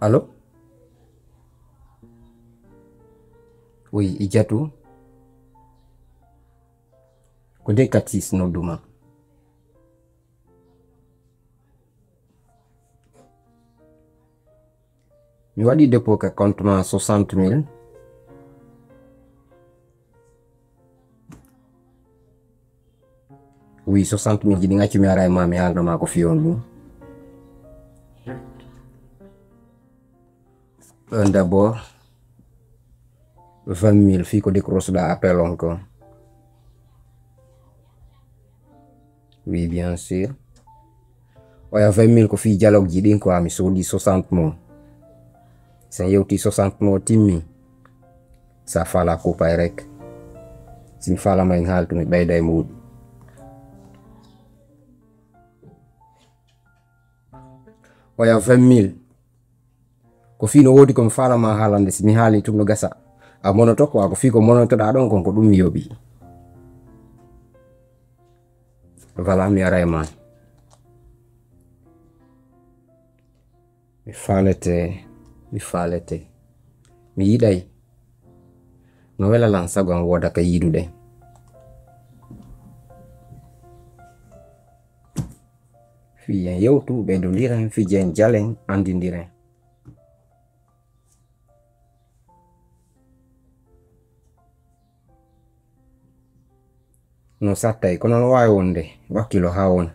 Allô? Oui, Ijatu. Ko D46 nodduma. Mi waɗi dépôt ka compte ma 60,000. Oui, 60,000 ji ɗi ngacci mi ara e ma mi haalnoma ko fiyon ɗum. D'abord 20,000 fi ko décroche-ɗa appel on ko. Oui, bien sûr. Oya 20,000 ko fi dialogue ji ɗin quoi, mi soodi 60 mo. Sen yewti 60 mo timmi, sa fala kupay rek. Sin fala may haaltu mi ɓeyda e muɗum. Oya 20,000 ko fi no wodi ko mi fala ma haalande, si mi haali tum no gasa a monoto quoi, ko fi ko monotoɗa ɗon kon ko ɗum mi yoɓi. Voilà, mi ara e ma. Mi falete mi yiɗay no welalan sago am woda ka yidude. Fiyen yewtu ɓeydodiren, fijen jalen andidiren. No sattay kono no wawi wonde wakkilo ha wona.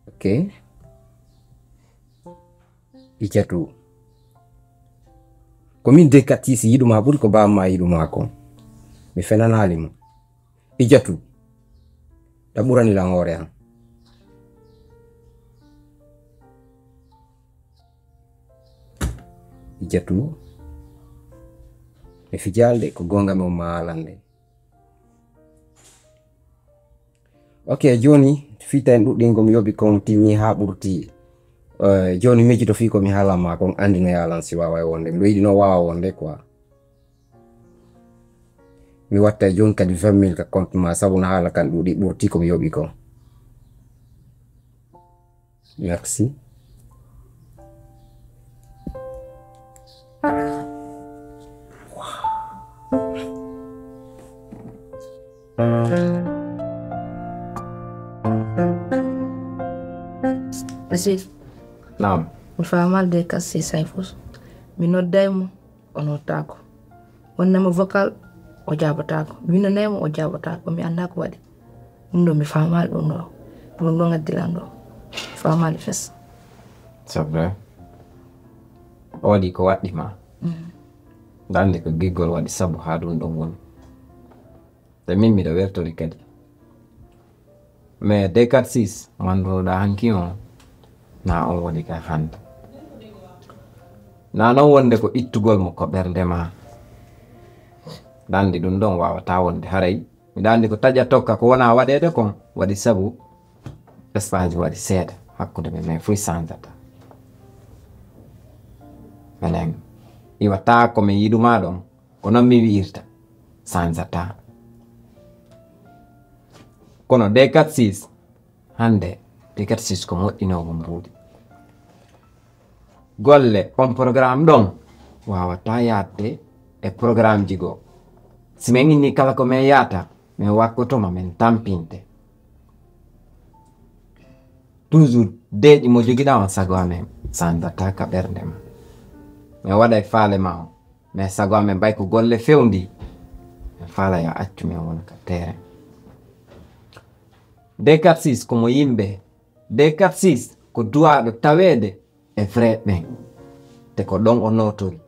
Ok, Ijatu komin D46 yiɗuma ɓuri ko bamma yiɗuma ko mi fenanalimo. Ijatu ta ɓuranilan hoore am. Ijatu mi fijalde ko gonga mi umma haalande. Ok, joni fita en ɗuɗɗin ko mi yoɓi kon timmi ha ɓurti. Joni mejjito fi ko mi haalanma kon andi no yalan si wawa wonde, miɗo yiɗi no wawa wonde quoi. Mi watta joni kadi 20,000 ka compte ma sabu no haala kan ɗuɗi ɓurti ko mi yoɓi kon. Merci. Aziz, Naam. mi famal D46 hay fus. Mi noddaymo o nottako. Wonnamo vocal o jabatako. Mi windanaymo o jabatako. Mi anda ko waɗi. Ɗum ɗo mi famal ɗum ɗo. Ɗum ɗo ngaddilan ɗo. Famal fes. C'est vrai. O waɗi ko waɗɗima. Dande ko giggol waɗi sabu ha ɗum ɗon woni. Te min miɗo wertori kadi. Mais D46 manduɗa hanki on na on woni ka hande. Na non wonde ko ittugol mo ko ɓernde ma. Dandi ɗum ɗon wawata wonde haray. Mi dandi ko taƴa tokka ko wona waɗede kon waɗi sabu espace waɗi seeɗa hakkude men mais fuy sanjata. Menen iwata ko mi yiɗuma ɗon ko non mi wi'irta sanjata. Kono D46 hande D46 ko moƴƴinowo mbuuɗi. Golle on programme ɗon wawata yadde e programme ji goo. Si min inni kala ko min yata min wakkotoma min tampinte. Toujours deeƴi mo jogiɗa on sago amen sanjata ka ɓernde ma. Min waɗa e faale ma on mais sago amen bay ko golle fewndi min faala ya accu min wona ka terrain. D46 komo yimɓe. D46 ko duwaɗo tawede e vrai ɓen te ko ɗon o notori.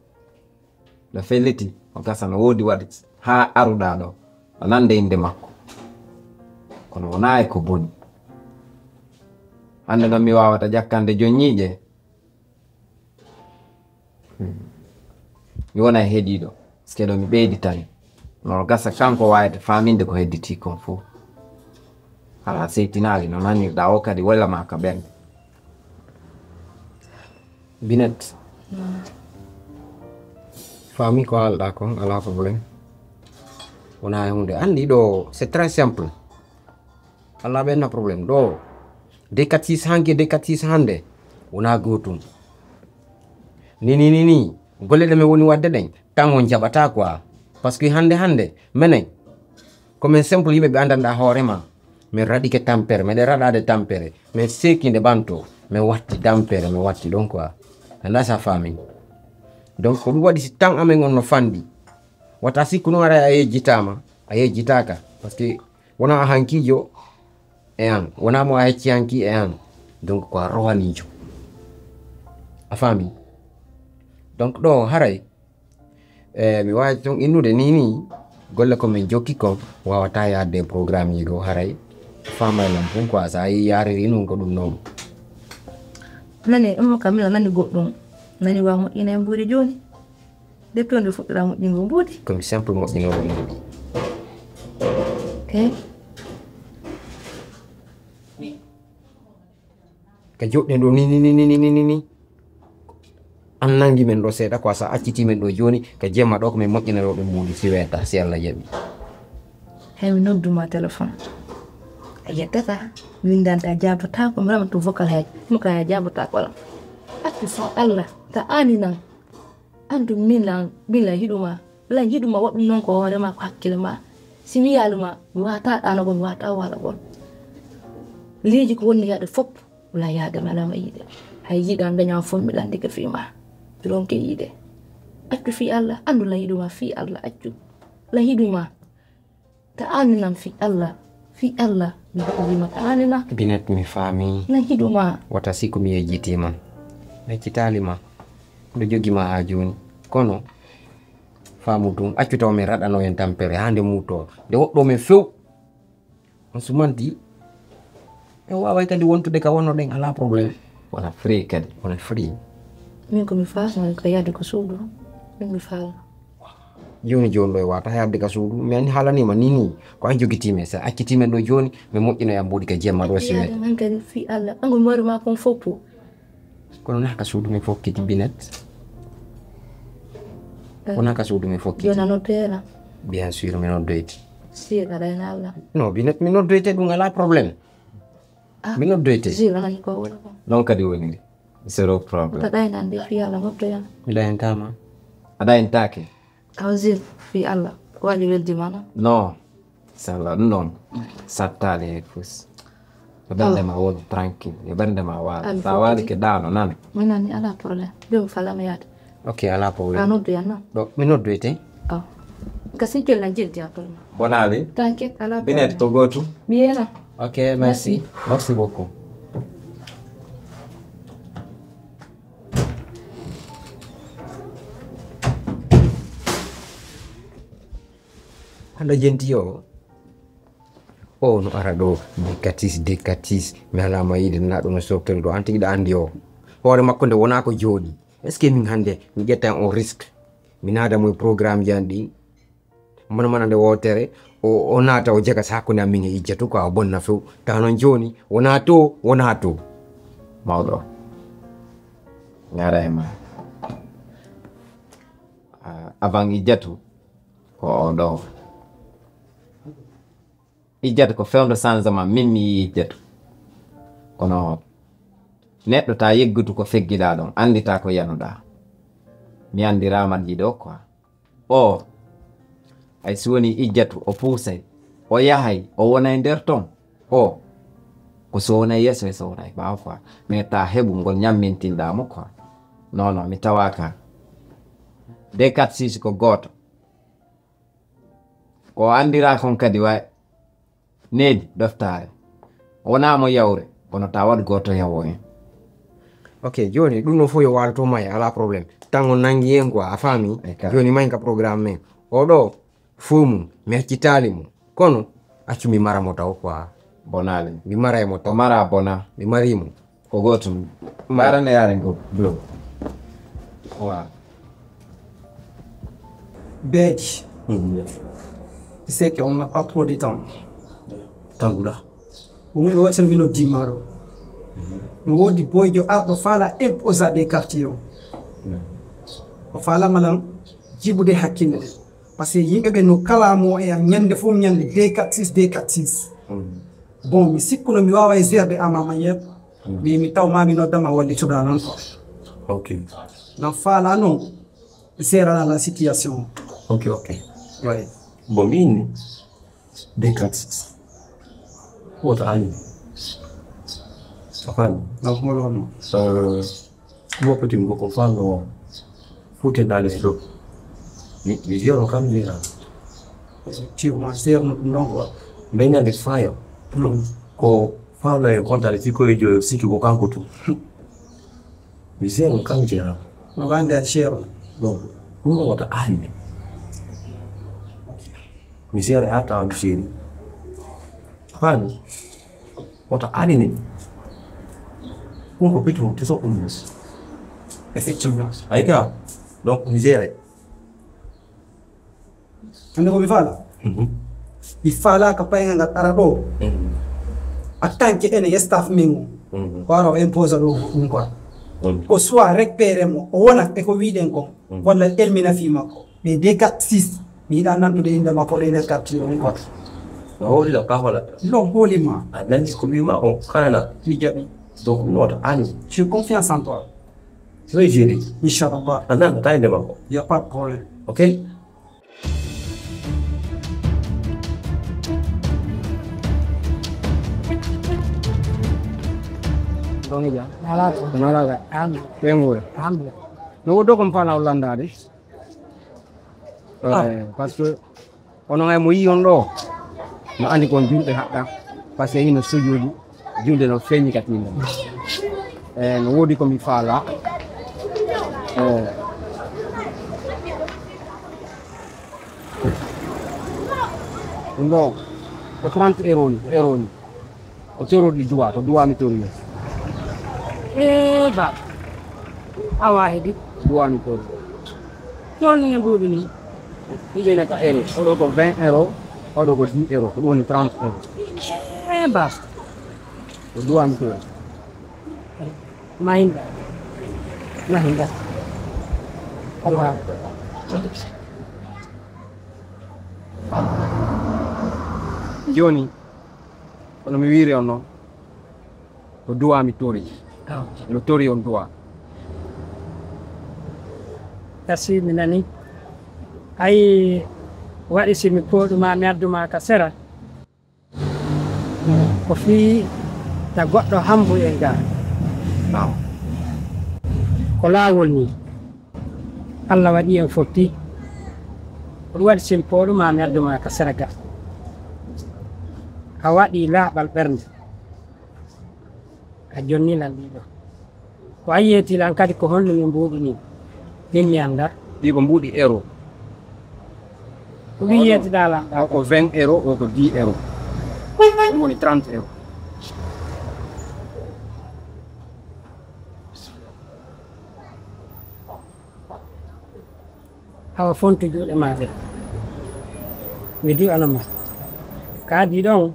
No felliti o gasa no wodi waɗi ha aruɗa ɗo o nande inde makko kono wona e ko boni. Hande noon mi wawata ƴakkande joññiƴe mi wona e heeɗiɗo sike ɗo mi ɓeyditani no gasa kanko wawata faminde ko hedditi kon fo. Hala seytinali no nanirɗa o kadi walla ma ka ɓernde. Binet Famille ko alɗa kon ala problème wona hunde andi ɗo c'est très simple ala ɓenna probléme ɗo D4 hanke D4 hande wona gotum ni golle ɗe min woni wadde ɗen tan on jaɓata quoi parce que hande menen komin simple yimɓe ɓe andanɗa hoorema min raɗike tampere meɗen raɗade tampere min sekinde ɓanto min watti dampere min watti ɗon quoi anda sa famille donc ko ɗum waɗi si tan amen on no fandi wata sikku noon ara a yejjitama a yejjitaka par ce que wona a hankijo e an wona mo a hecci hanki e an donc ko a rowanijo a faami donc ɗo haray mi wawi ton innude ni golle komin jokki kon wawata yadde programme ji go haray famaylam fon quoi sa yi yariri nun ko ɗum noon nani Camilla nani goɗɗum nani wa moƴƴina e mbuuɗi joni depuis nde fuɗɗira moƴƴingo mbuuɗi komi simple moƴƴinowo mbuuɗi ka joɗɗen ɗo ni an nangi men ɗo seeɗa quoi sa acciti men ɗo joni ka jemma ɗo komin moƴƴinanoɓe mbuuɗi si weta si Allah jaɓi hay mi nodduma téléphone a yettata windanta jabata ko mi ramata vocal hay muka ya jabata ko accu so Allah ta ani nan andu min lan hiɗuma lan hiɗuma waɗum noon ko hoorema ko hakkille ma si mi yaaluma mi wata ɗanogo mi wata wala gon liiji ko wonni yaade fopp wala yaade malama yiide hay yiɗa daña fof mi landi ko fima ronke yiide accu fi Allah andu lan hiɗuma fi Allah accu lan hiɗuma ta ani nan fi Allah mi bima ta ani na binet mi faami lan hiɗuma wata sikku mi yejjitima neccitalima ɗo jogima ha joni kono faamu ɗum accu taw min raɗano hen tampere hande muto nde woɗɗo men few on sumanti en waway kadi wontude ka wonno ɗen ala probléme wona free kadi wona free min komi fasno ko yadde ko suudu min mi faala joni ɗo e wata yabde ka suudu mi ani haalanima ni ko an jogitime sa accitimen ɗo joni mi moƴƴino yam mbuɗi ka jemma ɗo siwe man kadi fi Allah ango mi warima kon foppo kono na ka suudu mi fokkiti binet wona ka suudu mi fokkiti jona noddera bien sûr mi noddoyti si aɗana Allah non binet mi noddoyte ɗum ala probléme mi noddoyte si wonani ko woni ko non kadi woni zero problem ta ɗaynande fi Allah noddoyan mi ɗayentama aɗa entake kawsir fi Allah ko waɗi weldima non non sala ɗum noon sattali e fus ko ɓerdema wodu tranquille e ɓerdema waala sa waali ke ɗano nane mi nani ala probléme ɓe falama yaade ok ala a probléme noddoyan non ɗo mi noddoyte kasi jolna jeddi actuellement bonali t'inquiète ala binet ko gotu mi yena ok merci beaucoup handa jenti o no ara ɗo D4 mi alama yiide na ɗo no softere ɗo an tigiɗa andi o hoore makko nde wona ko jooɗi est ce que min hande mi ƴetta on risque mi naada mo programme jan ɗi mana nde wotere o naata o jaga sakkunde amin e ijjatu ko a bonna few taw noon joni wona to mawɗo ngara e ma avant ijjatu ko oɗo ijjatu ko fewndo changement min mi yi ijjatu kono neɗɗo ta yeggudu ko feggiɗa ɗon andita ko yanuɗa mi andirama ɗiɗo quoi o hay si woni ijjatu o puusay o yahay o wonay nder ton o ko so wonay yeeso e so wonay ɓaawa quoi mais ta heɓu ngol ñammintinɗamo quoi non mi tawaka D4 ko goto ko andira kon kadi way needi doftare wonamo yawre kono ta waɗ goto yawo hen ok joni ɗum no fof yo walato may ala probléme tan o nangi hen quoi a faami joni may ka programme men oɗo fomum mi accitali mo kono accu mi maramo taw quoi bonali mi maraymo taw mara bona mi marimo ko gotum marane yaren ko bleu wa beedi c'est qu'on n'a pas trop de temps tanguɗa woni waɗatan mi noddi maaro mi woodi boyjo arɗo faala imposade quartier o falama lan jibude hakkille par ce que yimɓe ɓe no kalamo e ñande fof ñande D46 bon mi sikkuno mi wawa e gérde amama yeb mi taw mami noddama wallitoɗa noon Ok. donc faala noon gérana la situation Ok. ouais. Bon, mimi D46. Wota ani. Afani. donc molono Mo peti mko mfano fute ndani ndo. Ni zero kamera. effectivement gérno ɗum ɗon quoi Mbenya de fire. Ko fala e konta le fiko ejo siki ko kanko tu. Ni zero kamera. no wande a gérno Bon, mo wota ani. Mi zero hata amshiri. Afani. Wota ani ni. Ko peti mo teso umus. effectivement Aika. Donc mi zero. ande komi faala mi faala ko payga ngal ara ɗo en tant que ene staff min o wara o impose ɗo ɗum quoi ko soit récupéré mo o wona e ko wiɗen kon walla elmina fi makko mais D46 mi yiɗa nanɗude inde makko ɗo nder quartier on quoi Holi la kahola. non hoolima Anani kumima o kana mi jaɓi donc nota ani. j'ai confiance en toi Soy jeri. inchallah Anana tainde bako. y a pas de problème Ok? Dong ja. Malaga. Pengo. No do kom fana Hollanda de. Parce que ono ngai mo yion do. No andi kon julde hadda. Parce que ino sujudi julde no feñi katino. No wodi ko mi fala. No. Ko 30 euro ni. O toro di dua, to dua mi tori. Ba. Awa hedi. Dua mi tori. Non ne budu ni. Ibe na ka euro. O do 20 euro. O do 10 euro. Ko woni 30 euro. Ba. To dua mi tori. Mainda. Mainda. Awa. Joni kono mi wiri on no ko duwa mi tori no tori on duwa kasi mi nani ay waɗi simi poɗuma mi adduma ka sera ko fi ta goɗɗo hambu e ga ko laawol ni Allah waɗi en fotti ko ɗum waɗi simi poɗuma mi adduma ka sera ga a waɗi laaɓal ɓernde a jonnilan ɗiɗo ko a yiyetilan kadi ko honno min mbuuɗi ni min mi annda ɗi ko mbuɗi euro ko wi yiyetiɗalan o ko 20 euro o ko 10 euro ɗum woni 30 euro hawa fonto juuɗe ma ɗe mi du'anoma kaadi ɗon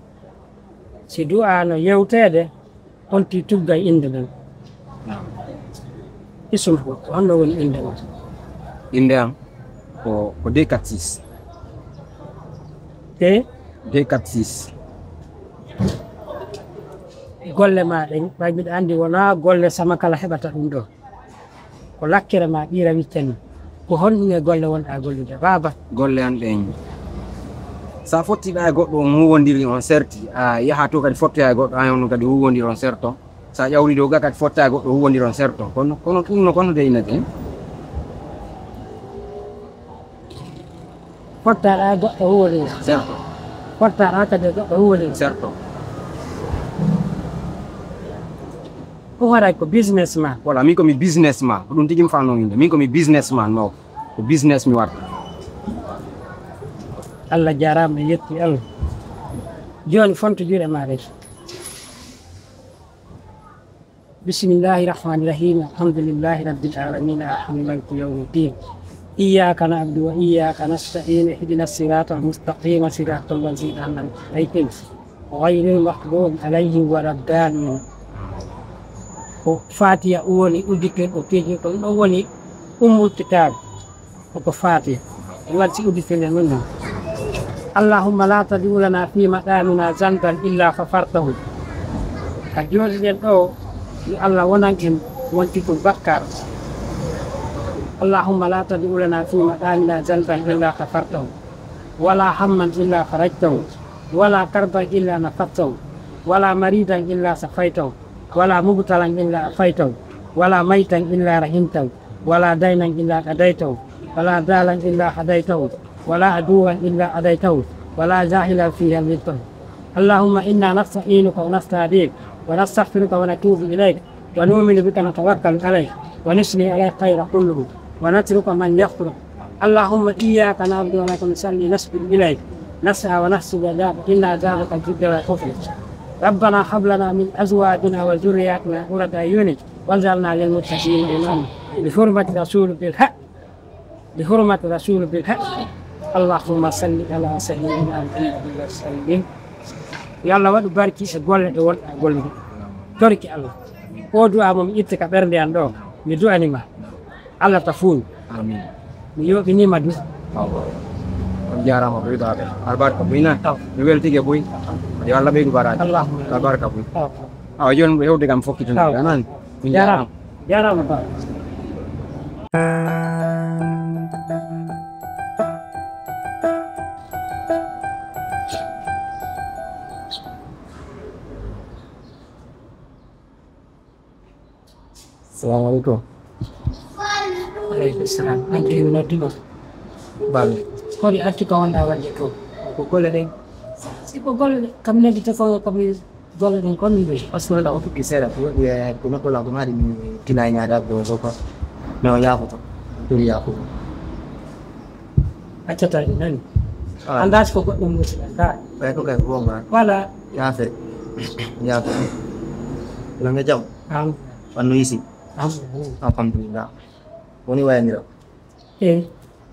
si du'ano yewtede honti tugga e inde ɗon isum honno woni inde ɗon inde am ko D46 te D46 golle ma ɗen ɓay mbiɗa andi wona golle sama kala heɓata ɗum ɗo ko lakkere ma ɓiira wittani ko honɗum e golle wonɗa gollude baba golle an ɗen sa fottiɗa e goɗɗo on huwodiri on serti a yaha to kadi fotta e goɗɗo an on kadi huwodiri on serto sa ƴawri dow ga kadi fotta e goɗɗo huwodiri on serto kono ɗum no kono de inete fottaɗa e goɗɗo huwodiri serto fottaɗa kadi e goɗɗo huwodiri serto ɗum waɗay ko businessman voilà min komi businessman ko ɗum tigi mi fanno inde min komi businessman maw ko business mi warta Allah jarama yetti Allah joni fonto juuɗe ma rek bismillahi rahmani rahim alhamdulillahi rabbil alamin arrahmani maliki yawmiddin iyyaka na'budu wa iyyaka nasta'in ihdina sirata almustaqima sirata allazina an'amta alayhim ghayril maghdubi alayhim waladdallin ko fatiha woni udditen o peji ɗon ɗon woni ummul kitabe وكفاتي التي أدخل منها اللهم لا تدع لنا في مقامنا ذنبا إلا غفرته أجوز لأنه الله ونعم وانتكم بكر اللهم لا تدع لنا في مقامنا ذنبا إلا غفرته ولا هما إلا فرجته ولا كربا إلا نفضته ولا مريضا إلا شفيته ولا مبتلا إلا عافيته ولا ميتا إلا رحمته ولا دينا إلا قضيته ولا دالا إلا هديته ولا عدوا إلا أديته ولا جاهلا فيها مثله اللهم إنا نستعينك ونستهديك ونستغفرك ونتوب إليك ونؤمن بك نتوكل عليك ونثني عليك خير كله ونترك من يخطرك اللهم إياك نعبد ولك نصلي نسجد إليك نسعى ونحسب ذلك إن ذلك الجد والكفر ربنا هب لنا من أزواجنا وذرياتنا قرة أعين واجعلنا للمتقين إماما بحرمة رسول بالحق بحرمة رسول بالحق اللهم صل على سيدنا محمد وسلم يلا ودو باركي سغول دول غول توركي الله ودو امم يتك برندي اندو مي دو انيما الله تفول Amin. مي يوبي ني مادو Allah. Jarang mau itu apa? Albar kabina. Jual tiga boy. Dia Allah bagi barat. اللهم Albar kabin. Ayon beliau dengan fokus itu kanan. jarang jarang apa Assalamualaikum. Waalaikumsalam anti unadima Balik. kau di arti kawan awal itu Pukul ini. si pokol kami kita kami gol dengan kami Asal dah untuk kisah dah. Dia kuna kalau aku mari kinainya ada berapa kok. Nah ya aku tu. Tu ya aku. aja tadi nani anda pokok memutuskan Baik aku kayak buang kan. wala Ya se. Ya aku. Ulang jam. am Panu isi. am Alhamdulillah. Ini wayan dia.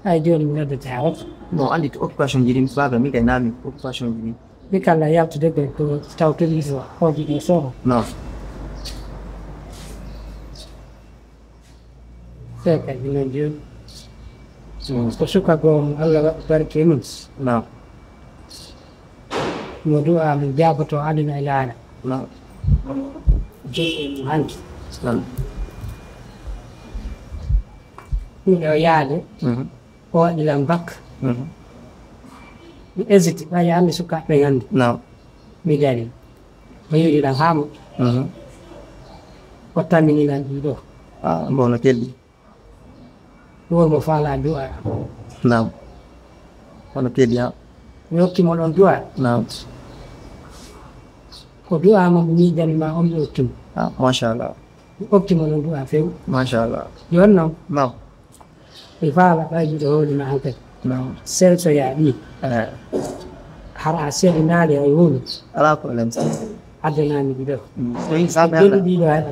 ai dia ni ada tahu No, andi tu occupation jadi misalnya mi kayak nami occupation jadi. ni kalau ya tu dek tu tahu tu ni so kau jadi so No. saya kayak gini dia kau suka kau Allah berkirim No. mau doa menjawab tu ada ni lah No. jadi hantu No. ni ya ni kau di lambak Ezit, saya ambil suka dengan No. medali. Mayu di dalam ham, kota ini nanti itu. Ah, mau nak kelly. Dua mufala dua. No. Mau nak kelly ya. Nyoki molon dua. No. Kau dua membunyi dan ma om itu. Ah, mashallah. Oki molon dua. Feu. Mashallah. Jual no. No. Ifala baju tu di mana angkat. No. Sel saya ni. Harus sel nari ayun. Ala ko alam sa. Ada nani gitu. Yung sabi Jadi ata. di luar.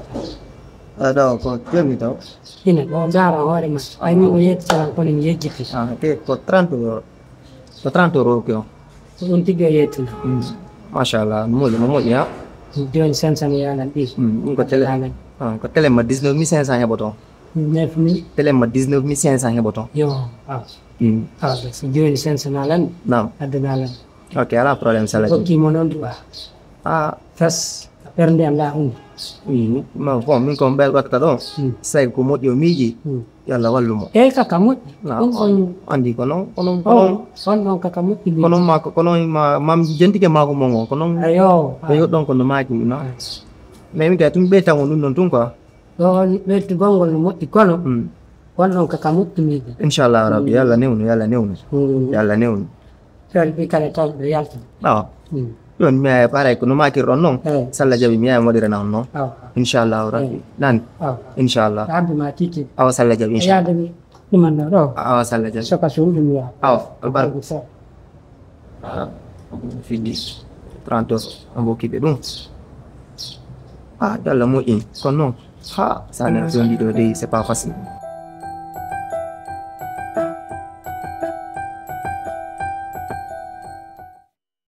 Ada ko kemi to. Ini kau darah orang mas. Ay mo yet sa kau ni yet gitu. Ah, ke ko tranto ro kyo. Untuk dia itu. Mashallah. Mo ya. Dia insan sana ya nanti. Ko tele. Ah, ko tele ma 19500 ya boton. Nef ni. Tele ma 19500 ya boton. Yo. Dia insan sana lan. No. Ada nalan. Okay, ala problem sa lagi. Oki monon dua. Ah, Fas perde anda ma ko min ko bel wakta do. Sai ko mo yo miji. Yalla wallu mo. kakamut. On andi kono Oh, on kakamut ini. kono ma mam jenti ke ma ko mo kono Ayo. yo don kono ma ki no. Mais mi ta tum be ta wonu non tun quoi. Don betu gongol mo ikono. On kakamut ini. Inshallah rabbi yalla newnu yalla newnu. Fer bi kala tal yalta. Ah. Yon mi ay pare ko no ma ki ron non. Eh. Salla jabi mi ay modira non no. Oh. Inshallah rabbi. Nan Oh. inshallah. Abdi mati ti. Awa salla jabi inshallah. Ya demi di mana ro. Awa salla jabi. Soka suru dunia. Aw albar fini 30 ambo ki be dum. Ah, dalla mo in kono. Ha, sana zondi do dei c'est pas facile.